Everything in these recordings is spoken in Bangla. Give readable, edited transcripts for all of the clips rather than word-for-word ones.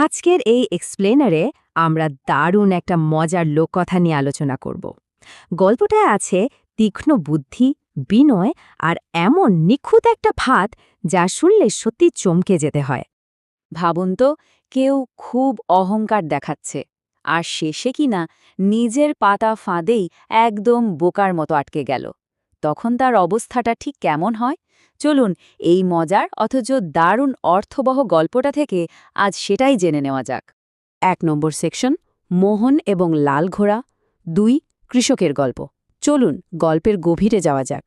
আজকের এই এক্সপ্লেনারে আমরা দারুণ একটা মজার লোককথা নিয়ে আলোচনা করব। গল্পটায় আছে তীক্ষ্ণ বুদ্ধি, বিনয় আর এমন নিখুঁত একটা ফাঁদ যা শুনলে সত্যি চমকে যেতে হয়। ভাবুন তো, কেউ খুব অহংকার দেখাচ্ছে আর শেষে কিনা নিজের পাতা ফাঁদেই একদম বোকার মতো আটকে গেল। তখন তার অবস্থাটা ঠিক কেমন হয়? চলুন এই মজার অথচ দারুণ অর্থবহ গল্পটা থেকে আজ সেটাই জেনে নেওয়া যাক। ১ নম্বর সেকশন, মোহন এবং লাল ঘোড়া। ২, কৃষকের গল্প। চলুন গল্পের গভীরে যাওয়া যাক।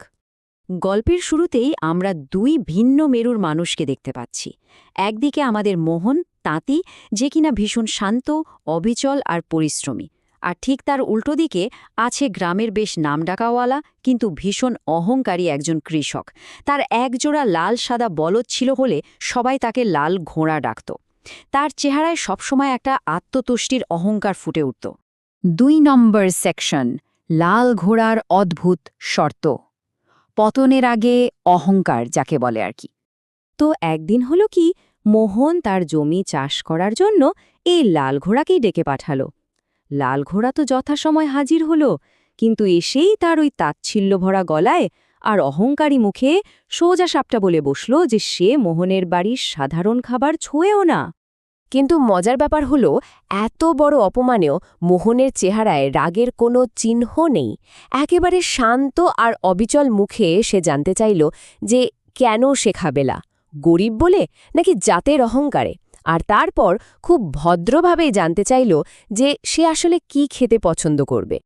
গল্পের শুরুতেই আমরা দুই ভিন্ন মেরুর মানুষকে দেখতে পাচ্ছি। একদিকে আমাদের মোহন, তাঁতি, যে কিনা ভীষণ শান্ত, অবিচল আর পরিশ্রমী। আর ঠিক তার উল্টো দিকে আছে গ্রামের বেশ নামডাকাওয়ালা কিন্তু ভীষণ অহংকারী একজন কৃষক। তার একজোড়া লাল সাদা বলদ ছিল বলে সবাই তাকে লাল ঘোড়া ডাকত। তার চেহারায় সবসময় একটা আত্মতুষ্টির অহংকার ফুটে উঠত। ২ নম্বর সেকশন, লাল ঘোড়ার অদ্ভুত শর্ত। পতনের আগে অহংকার যাকে বলে আর কি। তো একদিন হলো কি, মোহন তার জমি চাষ করার জন্য এই লাল ঘোড়াকেই ডেকে পাঠালো। লাল ঘোড়া তো যথাসময় হাজির হলো, কিন্তু এসেই তার ওই তাচ্ছিল্য ভরা গলায় আর অহংকারী মুখে সোজা সাপটা বলে বসল যে সে মোহনের বাড়ির সাধারণ খাবার ছোঁয়েও না। কিন্তু মজার ব্যাপার হলো, এত বড় অপমানেও মোহনের চেহারায় রাগের কোনো চিহ্ন নেই। একেবারে শান্ত আর অবিচল মুখে সে জানতে চাইল যে কেন সে খাবেলা, গরিব বলে নাকি জাতের অহংকারে। আর তারপর খুব ভদ্রভাবেই জানতে চাইল যে সে আসলে কি খেতে পছন্দ করবে।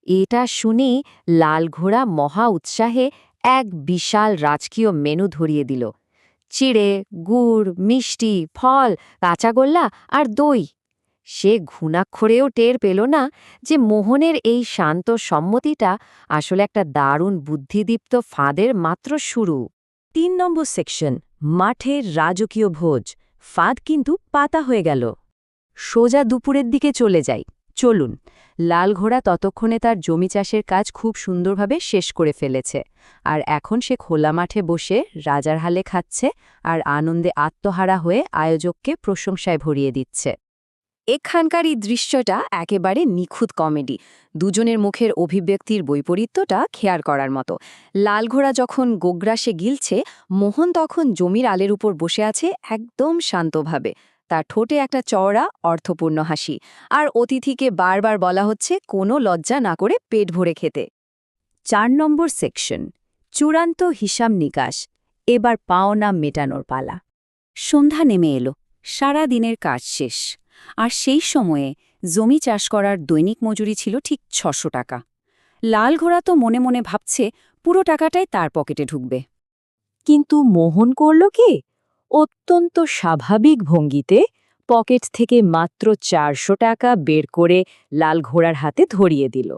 এটা শুনেই লাল ঘোড়া মহা উৎসাহে এক বিশাল রাজকীয় মেনু ধরিয়ে দিল। চিড়ে, গুড়, মিষ্টি, ফল, কাঁচাগোল্লা আর দই। সে ঘুণাক্ষরেও টের পেল না যে মোহনের এই শান্ত সম্মতিটা আসলে একটা দারুণ বুদ্ধিদীপ্ত ফাঁদের মাত্র শুরু। ৩ নম্বর সেকশন, মাঠের রাজকীয় ভোজ। ফাঁদ কিন্তু পাতা হয়ে গেল। সোজা দুপুরের দিকে চলে যাই। চলুন। লাল ঘোড়া ততক্ষণে তার জমি চাষের কাজ খুব সুন্দরভাবে শেষ করে ফেলেছে, আর এখন সে খোলা মাঠে বসে রাজার হালে খাচ্ছে আর আনন্দে আত্মহারা হয়ে আয়োজককে প্রশংসায় ভরিয়ে দিচ্ছে। এখানকার এই দৃশ্যটা একেবারে নিখুঁত কমেডি। দুজনের মুখের অভিব্যক্তির বৈপরীত্যটা খেয়াল করার মতো। লাল ঘোড়া যখন গোগ্রাসে গিলছে, মোহন তখন জমির আলের উপর বসে আছে একদম শান্তভাবে। তার ঠোঁটে একটা চওড়া অর্থপূর্ণ হাসি, আর অতিথিকে বারবার বলা হচ্ছে কোনো লজ্জা না করে পেট ভরে খেতে। ৪ নম্বর সেকশন, চূড়ান্ত হিসাব নিকাশ। এবার পাওনা মেটানোর পালা। সন্ধ্যা নেমে এলো, সারা দিনের কাজ শেষ। আর সেই সময়ে জমি চাষ করার দৈনিক মজুরি ছিল ঠিক ৬০০ টাকা। লাল ঘোড়া তো মনে মনে ভাবছে পুরো টাকাটাই তার পকেটে ঢুকবে। কিন্তু মোহন করল কি? অত্যন্ত স্বাভাবিক ভঙ্গিতে পকেট থেকে মাত্র ৪০০ টাকা বের করে লাল ঘোড়ার হাতে ধরিয়ে দিল।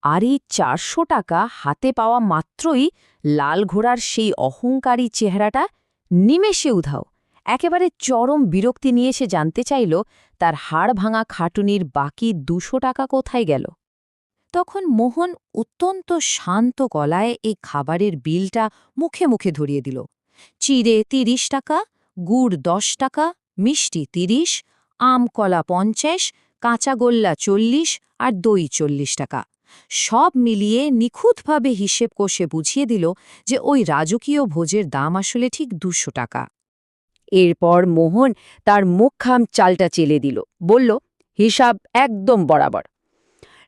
আর এই ৪০০ টাকা হাতে পাওয়া মাত্রই লাল ঘোড়ার সেই অহংকারী চেহারাটা নিমেষে উধাও। একেবারে চরম বিরক্তি নিয়ে সে জানতে চাইল তার হাড় ভাঙা খাটুনির বাকি ২০০ টাকা কোথায় গেল। তখন মোহন অত্যন্ত শান্ত গলায় এই খাবারের বিলটা মুখে মুখে ধরিয়ে দিল। চিড়ে ৩০ টাকা, গুড় ১০ টাকা, মিষ্টি ৩০, আম কলা ৫০, কাঁচাগোল্লা ৪০ আর দই ৪০ টাকা। সব মিলিয়ে নিখুঁতভাবে হিসেব কষে বুঝিয়ে দিল যে ওই রাজকীয় ভোজের দাম আসলে ঠিক ২০০ টাকা। এরপর মোহন তার মুখখাম চালটা চেলে দিল, বলল, হিসাব একদম বরাবর।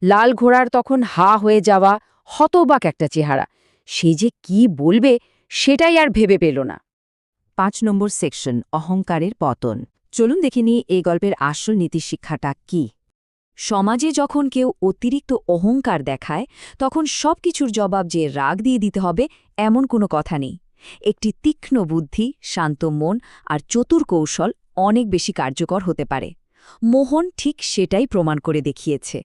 লাল ঘোড়ার তখন হা হয়ে যাওয়া হতবাক একটা চেহারা। সে যে কি বলবে সেটাই আর ভেবে পেল না। ৫ নম্বর সেকশন, অহংকারের পতন। চলুন দেখে নিই এই গল্পের আসল নীতিশিক্ষাটা কি। সমাজে যখন কেউ অতিরিক্ত অহংকার দেখায়, তখন সবকিছুর জবাব যে রাগ দিয়ে দিতে হবে এমন কোনো কথা নেই। একটি তীক্ষ্ণ বুদ্ধি, শান্ত মন আর চতুর কৌশল অনেক বেশি কার্যকর হতে পারে। মোহন ঠিক সেটাই প্রমাণ করে দেখিয়েছে।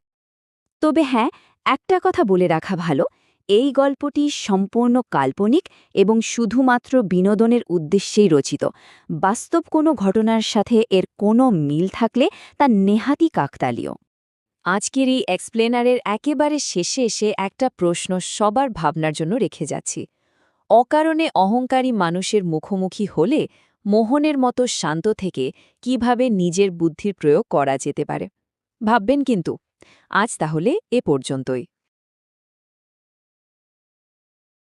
তবে হ্যাঁ, একটা কথা বলে রাখা ভালো, এই গল্পটি সম্পূর্ণ কাল্পনিক এবং শুধুমাত্র বিনোদনের উদ্দেশ্যেই রচিত। বাস্তব কোনো ঘটনার সাথে এর কোনো মিল থাকলে তা নেহাতই কাকতালীয়। আজকের এই এক্সপ্লেনারের একেবারে শেষে এসে একটা প্রশ্ন সবার ভাবনার জন্য রেখে যাচ্ছি। অকারণে অহংকারী মানুষের মুখোমুখি হলে মোহনের মতো শান্ত থেকে কিভাবে নিজের বুদ্ধির প্রয়োগ করা যেতে পারে ভাববেন কিন্তু আজ তাহলে এ পর্যন্তই।